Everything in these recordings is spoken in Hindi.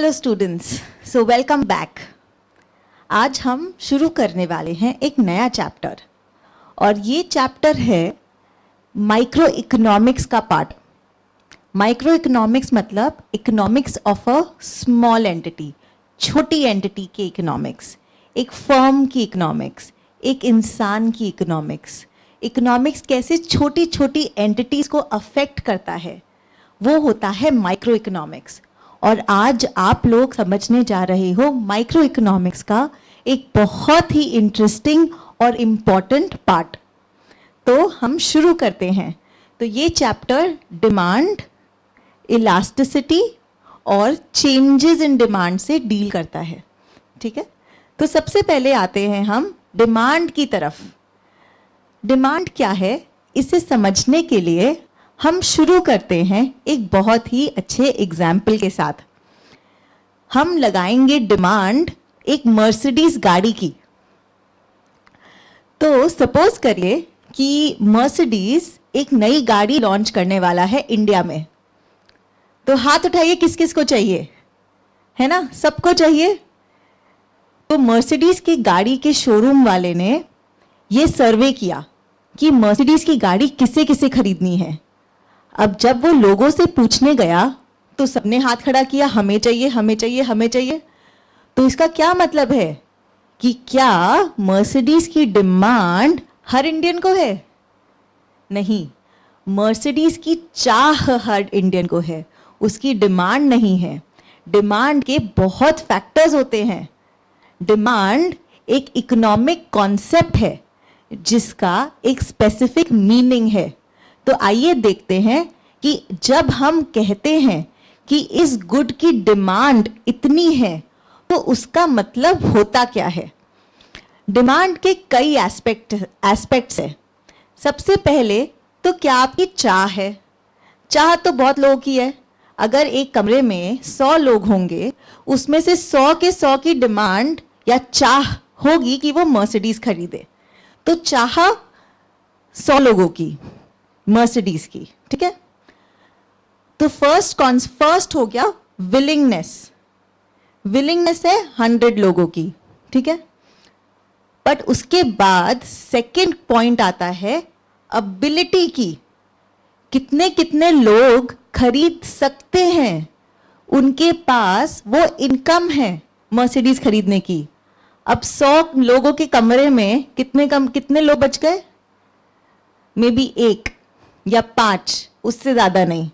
Hello students, so welcome back. आज हम शुरू करने वाले हैं एक नया चैप्टर और ये चैप्टर है माइक्रो इकोनॉमिक्स का पार्ट। माइक्रो इकोनॉमिक्स मतलब economics of a small entity, छोटी एंटिटी की इकोनॉमिक्स, एक फर्म की इकोनॉमिक्स, एक इंसान की इकोनॉमिक्स। इकोनॉमिक्स कैसे छोटी छोटी एंटिटीज़ को अफेक्ट करता है, वो होता है माइक्रो इकोनॉमिक्स। और आज आप लोग समझने जा रहे हो माइक्रो इकोनॉमिक्स का एक बहुत ही इंटरेस्टिंग और इम्पॉर्टेंट पार्ट। तो हम शुरू करते हैं। तो ये चैप्टर डिमांड, इलास्टिसिटी और चेंजेस इन डिमांड से डील करता है। ठीक है, तो सबसे पहले आते हैं हम डिमांड की तरफ। डिमांड क्या है, इसे समझने के लिए हम शुरू करते हैं एक बहुत ही अच्छे एग्जाम्पल के साथ। हम लगाएंगे डिमांड एक मर्सिडीज गाड़ी की। तो सपोज करिए कि मर्सिडीज एक नई गाड़ी लॉन्च करने वाला है इंडिया में। तो हाथ उठाइए, किस किस को चाहिए, है ना, सबको चाहिए। तो मर्सिडीज की गाड़ी के शोरूम वाले ने ये सर्वे किया कि मर्सिडीज की गाड़ी किसे किसे खरीदनी है। अब जब वो लोगों से पूछने गया तो सबने हाथ खड़ा किया, हमें चाहिए, हमें चाहिए, हमें चाहिए। तो इसका क्या मतलब है कि क्या मर्सिडीज की डिमांड हर इंडियन को है? नहीं, मर्सिडीज की चाह हर इंडियन को है, उसकी डिमांड नहीं है। डिमांड के बहुत फैक्टर्स होते हैं। डिमांड एक इकोनॉमिक कॉन्सेप्ट है जिसका एक स्पेसिफिक मीनिंग है। तो आइए देखते हैं कि जब हम कहते हैं कि इस गुड की डिमांड इतनी है तो उसका मतलब होता क्या है। डिमांड के कई एस्पेक्ट्स हैं। सबसे पहले तो क्या आपकी चाह है। चाह तो बहुत लोगों की है। अगर एक कमरे में 100 लोग होंगे, उसमें से 100 के 100 की डिमांड या चाह होगी कि वो मर्सिडीज खरीदे। तो चाह 100 लोगों की मर्सिडीज की, ठीक है। तो फर्स्ट हो गया विलिंगनेस। विलिंगनेस है 100 लोगों की, ठीक है। बट उसके बाद सेकंड पॉइंट आता है अबिलिटी की। कितने कितने लोग खरीद सकते हैं, उनके पास वो इनकम है मर्सिडीज खरीदने की। अब 100 लोगों के कमरे में कितने लोग बच गए? मे बी 1 या 5, उससे ज़्यादा नहीं,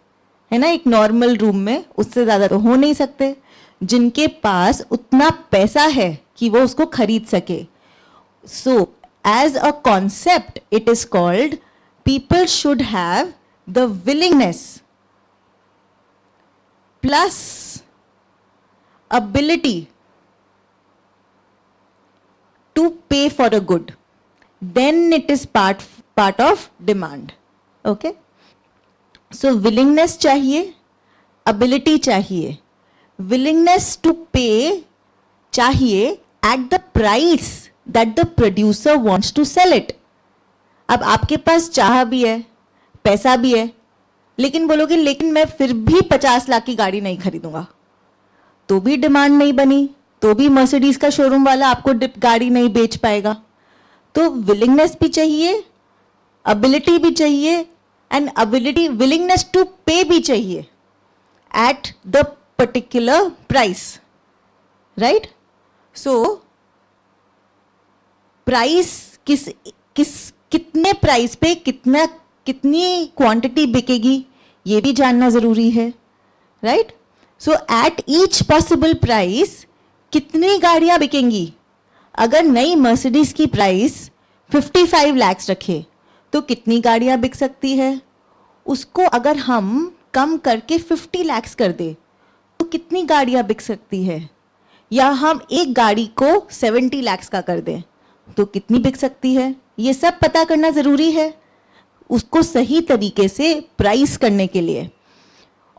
है ना। एक नॉर्मल रूम में उससे ज़्यादा तो हो नहीं सकते जिनके पास उतना पैसा है कि वो उसको खरीद सके। So as a concept it is called people should have the willingness plus ability to pay for a good, then it is part of demand. Okay, so willingness चाहिए, ability चाहिए, willingness to pay चाहिए at the price that the producer wants to sell it. अब आपके पास चाह भी है, पैसा भी है, लेकिन बोलोगे लेकिन मैं फिर भी 50 लाख की गाड़ी नहीं खरीदूंगा, तो भी डिमांड नहीं बनी, तो भी मर्सिडीज का शोरूम वाला आपको गाड़ी नहीं बेच पाएगा। तो विलिंगनेस भी चाहिए, अबिलिटी भी चाहिए एंड विलिंगनेस टू पे भी चाहिए at the particular price, right. So price कितने प्राइस पे कितनी क्वांटिटी बिकेगी ये भी जानना जरूरी है, right. So at each possible price कितनी गाड़ियां बिकेंगी। अगर नई मर्सिडीज की प्राइस 55 लाख रखे तो कितनी गाड़ियां बिक सकती है। उसको अगर हम कम करके 50 लाख कर दे तो कितनी गाड़ियां बिक सकती है। या हम एक गाड़ी को 70 लाख का कर दें तो कितनी बिक सकती है। ये सब पता करना ज़रूरी है उसको सही तरीके से प्राइस करने के लिए।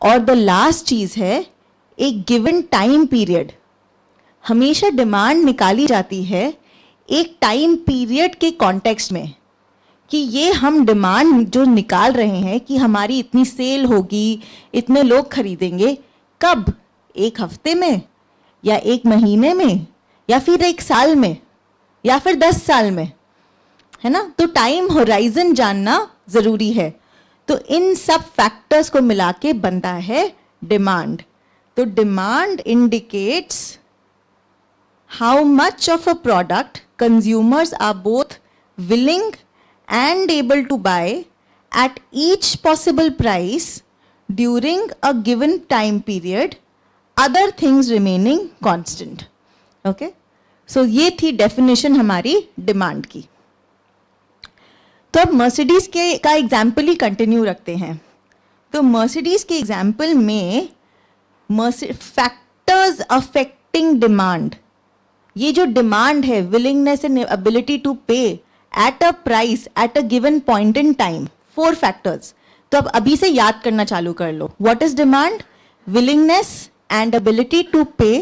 और द लास्ट चीज़ है एक गिवन टाइम पीरियड। हमेशा डिमांड निकाली जाती है एक टाइम पीरियड के कॉन्टेक्स्ट में कि ये हम डिमांड जो निकाल रहे हैं कि हमारी इतनी सेल होगी, इतने लोग खरीदेंगे, कब, एक हफ्ते में, या एक महीने में, या फिर एक साल में, या फिर 10 साल में, है ना? तो टाइम होराइजन जानना जरूरी है। तो इन सब फैक्टर्स को मिला के बनता है डिमांड। तो demand indicates how much of a product consumers are both willing and able to buy at each possible price during a given time period, other things remaining constant. Okay? So ये थी डेफिनेशन हमारी डिमांड की। तो अब मर्सिडीज के का एग्जाम्पल ही कंटिन्यू रखते हैं। तो मर्सिडीज के एग्जाम्पल में फैक्टर्स अफेक्टिंग डिमांड, ये जो डिमांड है, विलिंगनेस एंड एबिलिटी टू पे at a price at a given point in time, 4 factors. तो अब अभी से याद करना चालू कर लो। What is demand? Willingness and ability to pay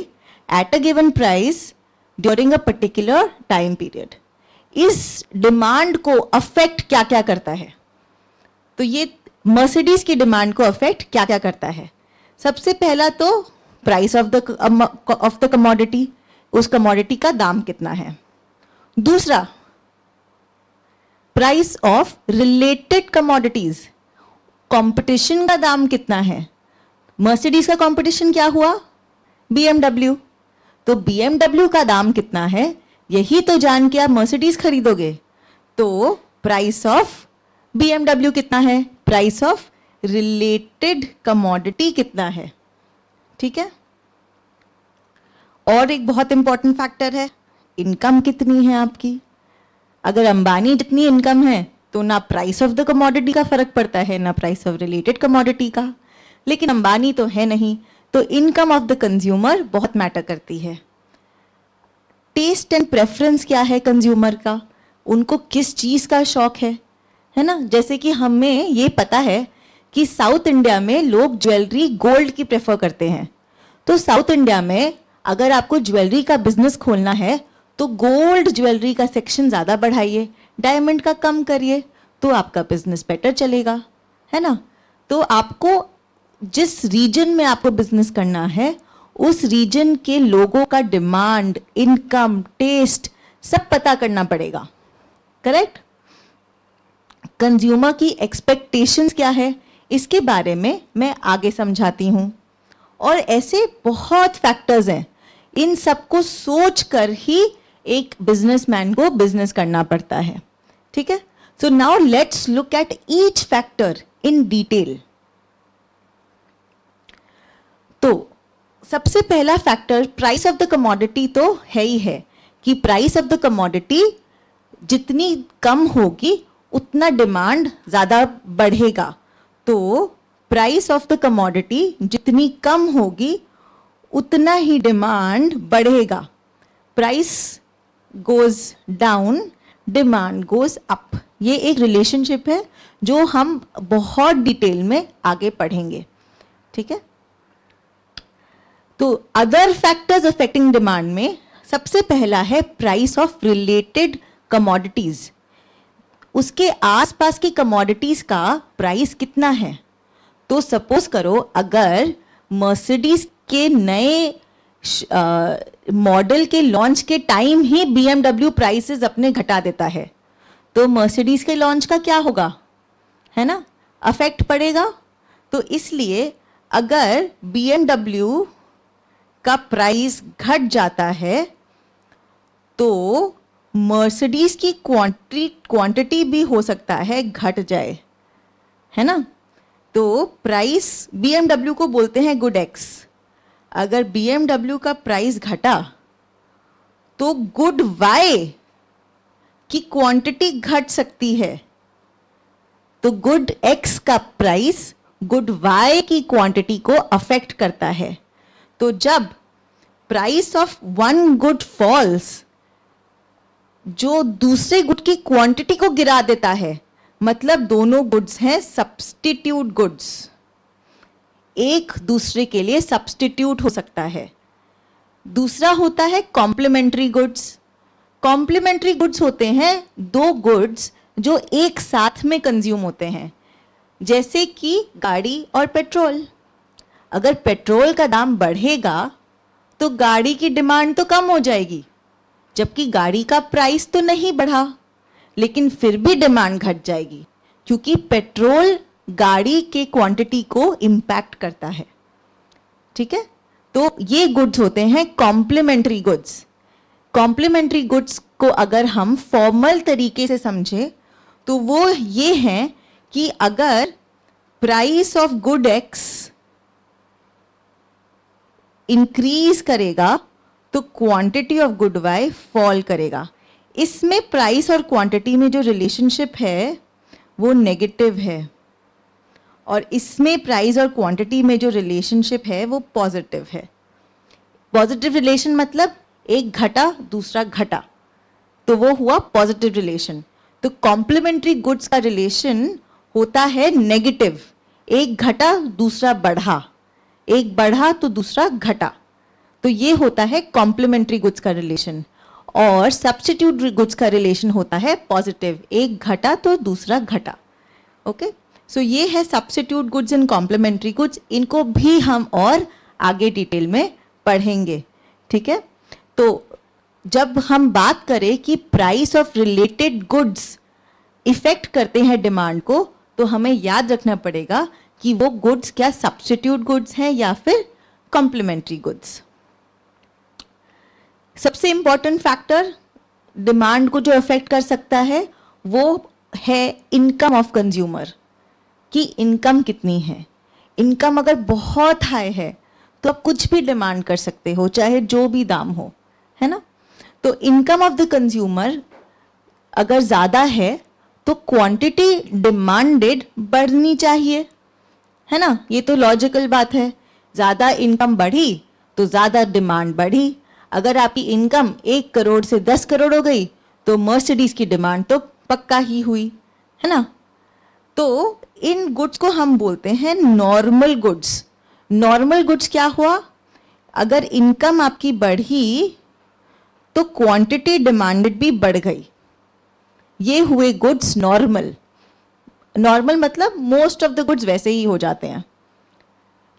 at a given price during a particular time period. इस डिमांड को अफेक्ट क्या क्या करता है? तो ये मर्सिडीज की डिमांड को अफेक्ट क्या क्या करता है? सबसे पहला तो प्राइस ऑफ द कमोडिटी, उस कमोडिटी का दाम कितना है। दूसरा, price of related commodities, competition का दाम कितना है। मर्सिडीज का कंपटीशन क्या हुआ? BMW। तो BMW का दाम कितना है, यही तो जान के आप मर्सिडीज खरीदोगे। तो प्राइस ऑफ BMW कितना है, प्राइस ऑफ रिलेटेड कमोडिटी कितना है। ठीक है। और एक बहुत इंपॉर्टेंट फैक्टर है, इनकम कितनी है आपकी। अगर अंबानी जितनी इनकम है तो ना प्राइस ऑफ द कमोडिटी का फर्क पड़ता है, ना प्राइस ऑफ रिलेटेड कमोडिटी का। लेकिन अंबानी तो है नहीं, तो इनकम ऑफ द कंज्यूमर बहुत मैटर करती है। टेस्ट एंड प्रेफरेंस क्या है कंज्यूमर का, उनको किस चीज़ का शौक है ना। जैसे कि हमें ये पता है कि साउथ इंडिया में लोग ज्वेलरी गोल्ड की प्रेफर करते हैं। तो साउथ इंडिया में अगर आपको ज्वेलरी का बिजनेस खोलना है तो गोल्ड ज्वेलरी का सेक्शन ज़्यादा बढ़ाइए, डायमंड का कम करिए, तो आपका बिजनेस बेटर चलेगा, है ना। तो आपको जिस रीजन में आपको बिजनेस करना है, उस रीजन के लोगों का डिमांड, इनकम, टेस्ट सब पता करना पड़ेगा। करेक्ट। कंज्यूमर की एक्सपेक्टेशंस क्या है, इसके बारे में मैं आगे समझाती हूँ। और ऐसे बहुत फैक्टर्स हैं, इन सबको सोच कर ही एक बिजनेसमैन को बिजनेस करना पड़ता है। ठीक है। So now let's look at each factor in detail. तो सबसे पहला factor price of the commodity तो है ही है कि प्राइस ऑफ द कमोडिटी जितनी कम होगी उतना डिमांड ज़्यादा बढ़ेगा। तो प्राइस ऑफ द कमोडिटी जितनी कम होगी उतना ही डिमांड बढ़ेगा। Price goes down, demand goes up. ये एक रिलेशनशिप है जो हम बहुत डिटेल में आगे पढ़ेंगे। ठीक है। तो अदर फैक्टर्स अफेक्टिंग डिमांड में सबसे पहला है प्राइस ऑफ रिलेटेड कमोडिटीज। उसके आसपास की कमोडिटीज का प्राइस कितना है। तो सपोज करो अगर मर्सिडीज के नए मॉडल के लॉन्च के टाइम ही BMW प्राइसेस अपने घटा देता है, तो मर्सिडीज के लॉन्च का क्या होगा, है ना, अफेक्ट पड़ेगा। तो इसलिए अगर BMW का प्राइस घट जाता है तो मर्सिडीज की क्वांटिटी भी हो सकता है घट जाए, है ना। तो प्राइस BMW को बोलते हैं गुड एक्स। अगर BMW का प्राइस घटा तो गुड वाई की क्वांटिटी घट सकती है। तो गुड एक्स का प्राइस गुड वाई की क्वांटिटी को अफेक्ट करता है। तो जब price of one good falls, जो दूसरे गुड की क्वांटिटी को गिरा देता है, मतलब दोनों गुड्स हैं सब्स्टिट्यूट गुड्स, एक दूसरे के लिए सब्स्टिट्यूट हो सकता है। दूसरा होता है कॉम्प्लीमेंट्री गुड्स। कॉम्प्लीमेंट्री गुड्स होते हैं दो गुड्स जो एक साथ में कंज्यूम होते हैं, जैसे कि गाड़ी और पेट्रोल। अगर पेट्रोल का दाम बढ़ेगा तो गाड़ी की डिमांड तो कम हो जाएगी, जबकि गाड़ी का प्राइस तो नहीं बढ़ा, लेकिन फिर भी डिमांड घट जाएगी, क्योंकि पेट्रोल गाड़ी के क्वांटिटी को इम्पैक्ट करता है। ठीक है, तो ये गुड्स होते हैं कॉम्प्लीमेंट्री गुड्स। कॉम्प्लीमेंट्री गुड्स को अगर हम फॉर्मल तरीके से समझे तो वो ये हैं कि अगर price of good x increase करेगा तो quantity of good y fall करेगा। इसमें प्राइस और क्वांटिटी में जो रिलेशनशिप है वो नेगेटिव है, और इसमें प्राइस और क्वांटिटी में जो रिलेशनशिप है वो पॉजिटिव है। पॉजिटिव रिलेशन मतलब एक घटा दूसरा घटा, तो वो हुआ पॉजिटिव रिलेशन। तो कॉम्प्लीमेंट्री गुड्स का रिलेशन होता है नेगेटिव, एक घटा दूसरा बढ़ा, एक बढ़ा तो दूसरा घटा, तो ये होता है कॉम्प्लीमेंट्री गुड्स का रिलेशन। और सब्स्टिट्यूट गुड्स का रिलेशन होता है पॉजिटिव, एक घटा तो दूसरा घटा। ओके, सो ये है substitute goods and complementary goods. इनको भी हम और आगे डिटेल में पढ़ेंगे। ठीक है, तो जब हम बात करें कि price of related goods effect करते हैं डिमांड को, तो हमें याद रखना पड़ेगा कि वो गुड्स क्या सब्स्टिट्यूट गुड्स हैं या फिर कॉम्प्लीमेंट्री गुड्स। सबसे इंपॉर्टेंट फैक्टर डिमांड को जो अफेक्ट कर सकता है वो है इनकम ऑफ कंज्यूमर, कि इनकम कितनी है। इनकम अगर बहुत हाई है तो आप कुछ भी डिमांड कर सकते हो, चाहे जो भी दाम हो, है ना। तो इनकम ऑफ द कंज्यूमर अगर ज़्यादा है तो क्वांटिटी डिमांडेड बढ़नी चाहिए, है ना। ये तो लॉजिकल बात है, ज़्यादा इनकम बढ़ी तो ज़्यादा डिमांड बढ़ी। अगर आपकी इनकम 1 करोड़ से 10 करोड़ हो गई तो मर्सिडीज की डिमांड तो पक्का ही हुई, है ना। तो इन गुड्स को हम बोलते हैं नॉर्मल गुड्स। नॉर्मल गुड्स क्या हुआ, अगर इनकम आपकी बढ़ी तो क्वांटिटी डिमांडेड भी बढ़ गई, ये हुए गुड्स नॉर्मल। नॉर्मल मतलब मोस्ट ऑफ द गुड्स वैसे ही हो जाते हैं,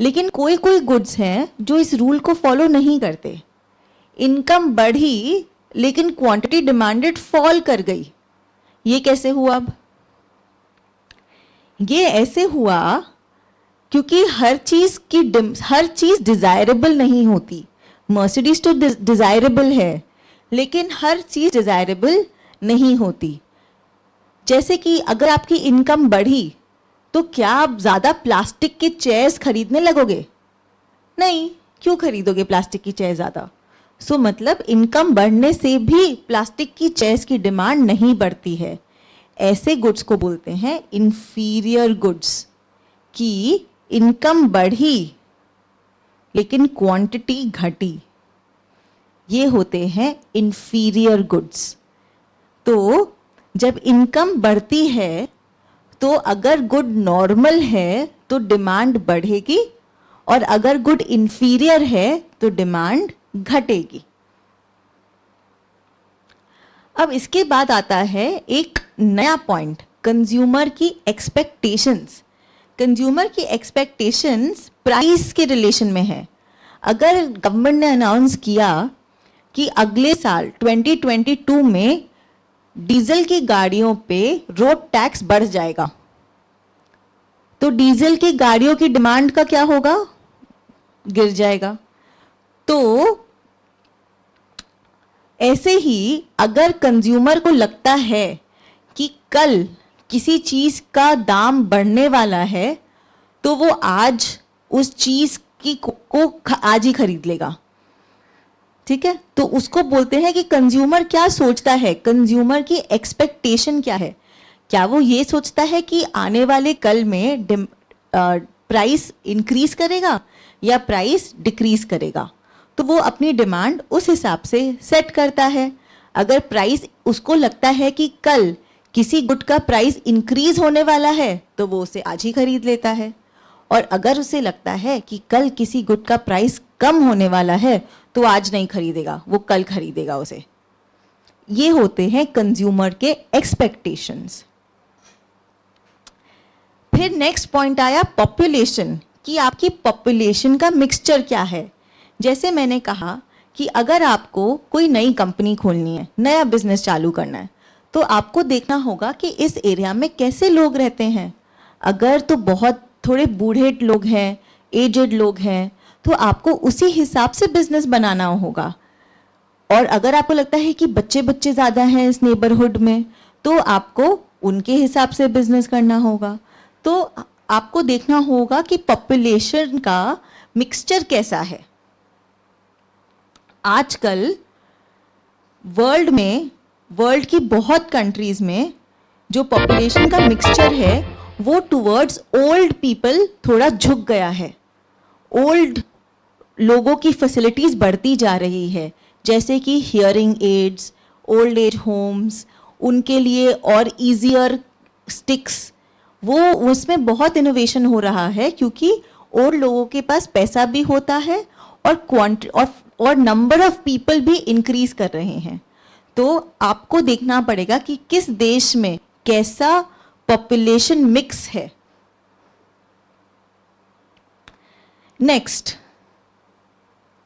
लेकिन कोई कोई गुड्स हैं जो इस रूल को फॉलो नहीं करते। इनकम बढ़ी लेकिन क्वांटिटी डिमांडेड फॉल कर गई, ये कैसे हुआ? अब ये ऐसे हुआ क्योंकि हर चीज डिजायरेबल नहीं होती। मर्सिडीज तो डिजायरेबल है, लेकिन हर चीज डिजायरेबल नहीं होती। जैसे कि अगर आपकी इनकम बढ़ी तो क्या आप ज़्यादा प्लास्टिक के चेयर्स खरीदने लगोगे? नहीं, क्यों खरीदोगे प्लास्टिक की चेयर ज़्यादा? सो मतलब इनकम बढ़ने से भी प्लास्टिक की चेयर्स की डिमांड नहीं बढ़ती है। ऐसे गुड्स को बोलते हैं इंफीरियर गुड्स, कि इनकम बढ़ी लेकिन क्वांटिटी घटी, ये होते हैं इंफीरियर गुड्स। तो जब इनकम बढ़ती है तो अगर गुड नॉर्मल है तो डिमांड बढ़ेगी, और अगर गुड इंफीरियर है तो डिमांड घटेगी। अब इसके बाद आता है एक नया पॉइंट, कंज्यूमर की एक्सपेक्टेशंस। कंज्यूमर की एक्सपेक्टेशंस प्राइस के रिलेशन में है। अगर गवर्नमेंट ने अनाउंस किया कि अगले साल 2022 में डीजल की गाड़ियों पे रोड टैक्स बढ़ जाएगा, तो डीजल की गाड़ियों की डिमांड का क्या होगा? गिर जाएगा। तो ऐसे ही अगर कंज्यूमर को लगता है कि कल किसी चीज का दाम बढ़ने वाला है, तो वो आज उस चीज को आज ही खरीद लेगा। ठीक है, तो उसको बोलते हैं कि कंज्यूमर क्या सोचता है, कंज्यूमर की एक्सपेक्टेशन क्या है। क्या वो ये सोचता है कि आने वाले कल में प्राइस इंक्रीज करेगा या प्राइस डिक्रीज करेगा? तो वो अपनी डिमांड उस हिसाब से सेट करता है। अगर प्राइस उसको लगता है कि कल किसी गुड का प्राइस इंक्रीज होने वाला है तो वो उसे आज ही खरीद लेता है, और अगर उसे लगता है कि कल किसी गुड का प्राइस कम होने वाला है तो आज नहीं खरीदेगा, वो कल खरीदेगा उसे। ये होते हैं कंज्यूमर के एक्सपेक्टेशंस। फिर नेक्स्ट पॉइंट आया पॉपुलेशन, कि आपकी पॉपुलेशन का मिक्सचर क्या है। जैसे मैंने कहा कि अगर आपको कोई नई कंपनी खोलनी है, नया बिजनेस चालू करना है, तो आपको देखना होगा कि इस एरिया में कैसे लोग रहते हैं। अगर तो बहुत थोड़े बूढ़े लोग हैं, एजेड लोग हैं, तो आपको उसी हिसाब से बिजनेस बनाना होगा। और अगर आपको लगता है कि बच्चे बच्चे ज़्यादा हैं इस नेबरहुड में, तो आपको उनके हिसाब से बिजनेस करना होगा। तो आपको देखना होगा कि पॉपुलेशन का मिक्सचर कैसा है। आजकल वर्ल्ड की बहुत कंट्रीज में जो पॉपुलेशन का मिक्सचर है वो टुवर्ड्स ओल्ड पीपल थोड़ा झुक गया है। ओल्ड लोगों की फैसिलिटीज़ बढ़ती जा रही है, जैसे कि hearing aids, old age homes, उनके लिए और ईजियर स्टिक्स, वो उसमें बहुत इनोवेशन हो रहा है क्योंकि ओल्ड लोगों के पास पैसा भी होता है और नंबर ऑफ पीपल भी इंक्रीज कर रहे हैं। तो आपको देखना पड़ेगा कि किस देश में कैसा पॉपुलेशन मिक्स है। नेक्स्ट,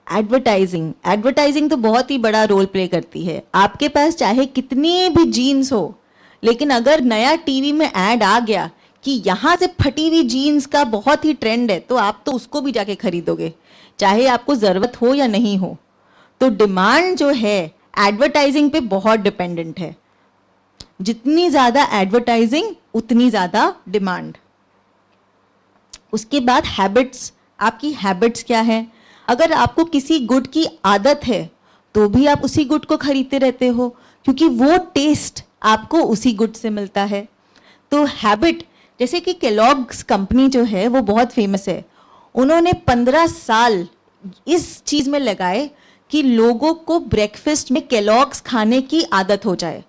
एडवर्टाइजिंग तो बहुत ही बड़ा रोल प्ले करती है। आपके पास चाहे कितनी भी जीन्स हो, लेकिन अगर नया टीवी में ऐड आ गया कि यहाँ से फटी हुई जीन्स का बहुत ही ट्रेंड है, तो आप तो उसको भी जाके खरीदोगे, चाहे आपको ज़रूरत हो या नहीं हो। तो डिमांड जो है एडवर्टाइजिंग पे बहुत डिपेंडेंट है। जितनी ज़्यादा एडवर्टाइजिंग उतनी ज़्यादा डिमांड। उसके बाद हैबिट्स, आपकी हैबिट्स क्या है। अगर आपको किसी गुड की आदत है तो भी आप उसी गुड को खरीदते रहते हो, क्योंकि वो टेस्ट आपको उसी गुड से मिलता है। तो हैबिट, जैसे कि केलॉग्स कंपनी जो है वो बहुत फेमस है। उन्होंने 15 साल इस चीज़ में लगाए कि लोगों को ब्रेकफास्ट में केलॉग्स खाने की आदत हो जाए।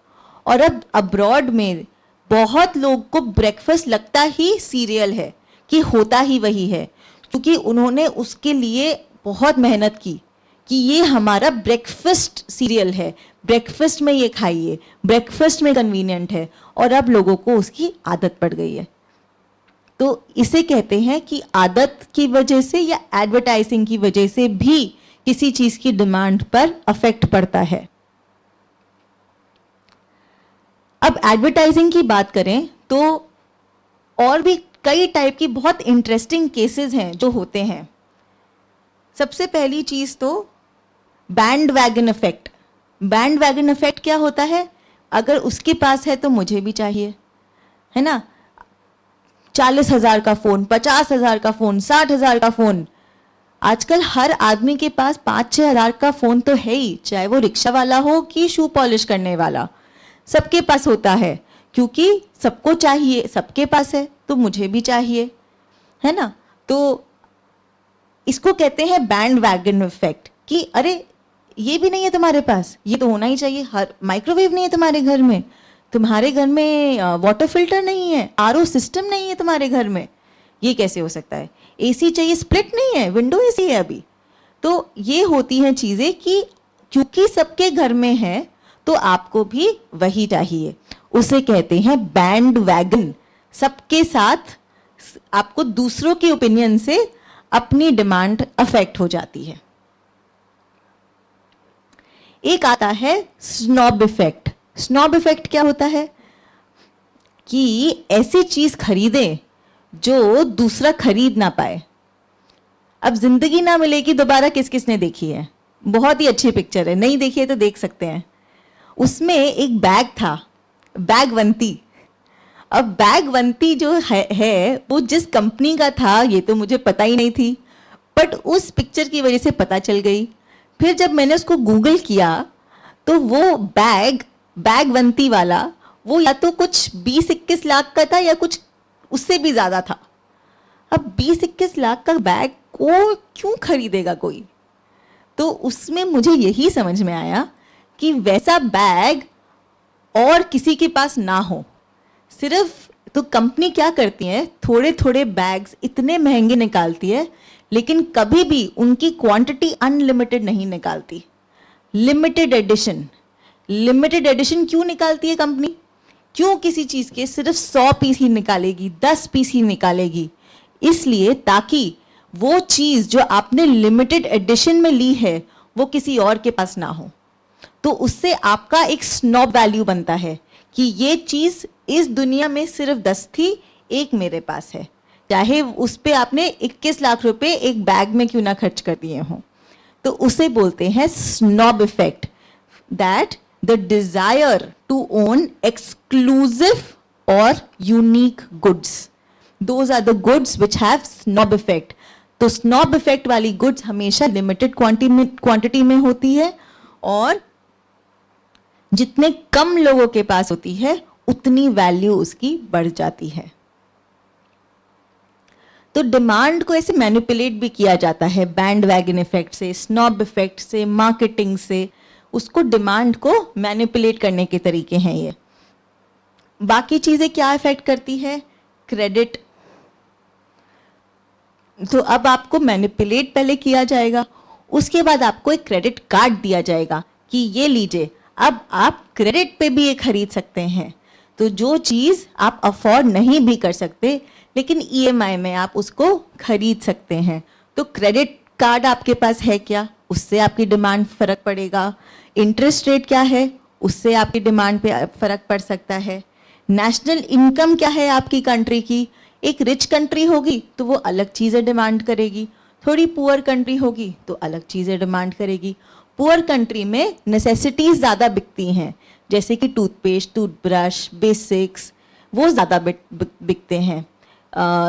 और अब अब्रॉड में बहुत लोग को ब्रेकफास्ट लगता ही सीरियल है, कि होता ही वही है, क्योंकि उन्होंने उसके लिए बहुत मेहनत की कि ये हमारा ब्रेकफास्ट सीरियल है, ब्रेकफास्ट में ये खाइए, ब्रेकफास्ट में कन्वीनियंट है, और अब लोगों को उसकी आदत पड़ गई है। तो इसे कहते हैं कि आदत की वजह से या एडवर्टाइजिंग की वजह से भी किसी चीज की डिमांड पर अफेक्ट पड़ता है। अब एडवर्टाइजिंग की बात करें तो और भी कई टाइप की बहुत इंटरेस्टिंग केसेस हैं जो होते हैं। सबसे पहली चीज तो band wagon effect. Band wagon effect क्या होता है, अगर उसके पास है तो मुझे भी चाहिए, है ना। 40,000 का फोन, 50,000 का फोन, 60,000 का फोन, आजकल हर आदमी के पास 5-6 हज़ार का फोन तो है ही, चाहे वो रिक्शा वाला हो कि शू पॉलिश करने वाला, सबके पास होता है, क्योंकि सबको चाहिए, सबके पास है तो मुझे भी चाहिए, है ना। तो इसको कहते हैं बैंड वैगन इफेक्ट, कि अरे ये भी नहीं है तुम्हारे पास, ये तो होना ही चाहिए। हर माइक्रोवेव नहीं है तुम्हारे घर में वाटर फिल्टर नहीं है, आरओ सिस्टम नहीं है तुम्हारे घर में, ये कैसे हो सकता है। एसी चाहिए, स्प्लिट नहीं है, विंडो एसी है अभी। तो ये होती हैं चीज़ें कि क्योंकि सबके घर में है तो आपको भी वही चाहिए, उसे कहते हैं बैंड वैगन। सबके साथ आपको दूसरों के ओपिनियन से अपनी डिमांड अफेक्ट हो जाती है। एक आता है स्नॉब इफेक्ट। स्नॉब इफेक्ट क्या होता है कि ऐसी चीज खरीदें जो दूसरा खरीद ना पाए। अब जिंदगी ना मिलेगी दोबारा किस किसने देखी है, बहुत ही अच्छी पिक्चर है, नहीं देखी है तो देख सकते हैं। उसमें एक बैग था, बैगवंती। अब बैगवंती जो है वो जिस कंपनी का था ये तो मुझे पता ही नहीं थी, बट उस पिक्चर की वजह से पता चल गई। फिर जब मैंने उसको गूगल किया तो वो बैगवंती वाला वो या तो कुछ 20-21 लाख का था या कुछ उससे भी ज़्यादा था। अब 20-21 लाख का बैग को क्यों खरीदेगा कोई। तो उसमें मुझे यही समझ में आया कि वैसा बैग और किसी के पास ना हो। सिर्फ तो कंपनी क्या करती है, थोड़े थोड़े बैग्स इतने महंगे निकालती है, लेकिन कभी भी उनकी क्वांटिटी अनलिमिटेड नहीं निकालती। लिमिटेड एडिशन क्यों निकालती है कंपनी, क्यों किसी चीज़ के सिर्फ 100 पीस ही निकालेगी, 10 पीस ही निकालेगी। इसलिए ताकि वो चीज जो आपने लिमिटेड एडिशन में ली है वो किसी और के पास ना हो। तो उससे आपका एक स्नॉब वैल्यू बनता है कि ये चीज इस दुनिया में सिर्फ 10 थी, एक मेरे पास है, चाहे उस पे आपने 21 लाख रुपए एक बैग में क्यों ना खर्च कर दिए हों। तो उसे बोलते हैं snob effect, that the desire to own exclusive और unique goods, those are the goods which have snob effect. तो स्नॉब इफेक्ट वाली गुड्स हमेशा लिमिटेड क्वांटिटी में होती है और जितने कम लोगों के पास होती है उतनी वैल्यू उसकी बढ़ जाती है। तो डिमांड को ऐसे मैनिपुलेट भी किया जाता है बैंड वैगन इफेक्ट से, स्नॉब इफेक्ट से, मार्केटिंग से, उसको डिमांड को मैनिपुलेट करने के तरीके हैं ये। बाकी चीजें क्या इफेक्ट करती है? क्रेडिट। तो अब आपको मैनिपुलेट पहले किया जाएगा, उसके बाद आपको एक क्रेडिट कार्ड दिया जाएगा कि ये लीजिए, अब आप क्रेडिट पे भी ये खरीद सकते हैं। तो जो चीज आप अफोर्ड नहीं भी कर सकते लेकिन ईएमआई में आप उसको खरीद सकते हैं। तो क्रेडिट कार्ड आपके पास है क्या, उससे आपकी डिमांड फर्क पड़ेगा। इंटरेस्ट रेट क्या है, उससे आपकी डिमांड पे फर्क पड़ सकता है। नेशनल इनकम क्या है आपकी कंट्री की, एक रिच कंट्री होगी तो वो अलग चीज़ें डिमांड करेगी, थोड़ी पुअर कंट्री होगी तो अलग चीज़ें डिमांड करेगी। पुअर कंट्री में नेसेसिटीज़ ज़्यादा बिकती हैं, जैसे कि टूथपेस्ट, टूथब्रश, बेसिक्स, वो ज़्यादा बिकते हैं।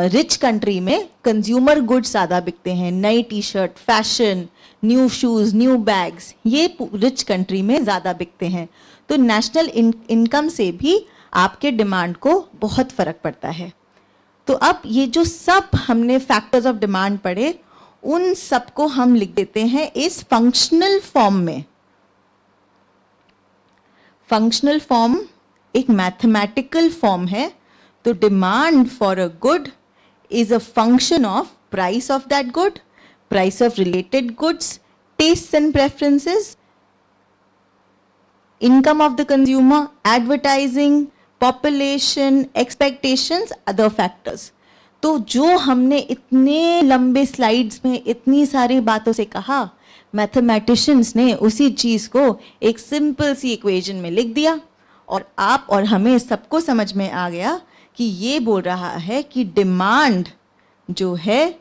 रिच कंट्री में कंज्यूमर गुड्स ज़्यादा बिकते हैं, नई T shirt, fashion, new shoes, new bags, ये रिच कंट्री में ज़्यादा बिकते हैं। तो नेशनल इनकम से भी आपके डिमांड को बहुत फ़र्क पड़ता है। तो अब ये जो सब हमने फैक्टर्स ऑफ डिमांड पढ़े, उन सबको हम लिख देते हैं इस फंक्शनल फॉर्म में। फंक्शनल फॉर्म एक मैथमेटिकल फॉर्म है। तो demand for a good is a function of price of that good, price of related goods, taste and preferences, income of the consumer, advertising, population, expectations, other factors. तो जो हमने इतने लंबे स्लाइड्स में इतनी सारी बातों से कहा, मैथमेटिशियंस ने उसी चीज़ को एक सिंपल सी इक्वेशन में लिख दिया और आप और हमें सबको समझ में आ गया कि ये बोल रहा है कि डिमांड जो है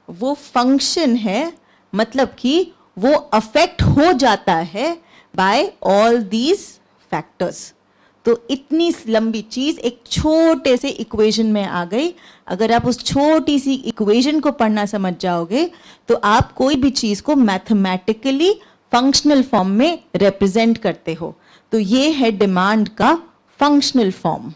वो फंक्शन है, मतलब कि वो अफेक्ट हो जाता है बाय ऑल दीज फैक्टर्स। तो इतनी लंबी चीज एक छोटे से इक्वेशन में आ गई। अगर आप उस छोटी सी इक्वेशन को पढ़ना समझ जाओगे तो आप कोई भी चीज को मैथमेटिकली फंक्शनल फॉर्म में रिप्रेजेंट करते हो। तो ये है डिमांड का फंक्शनल फॉर्म।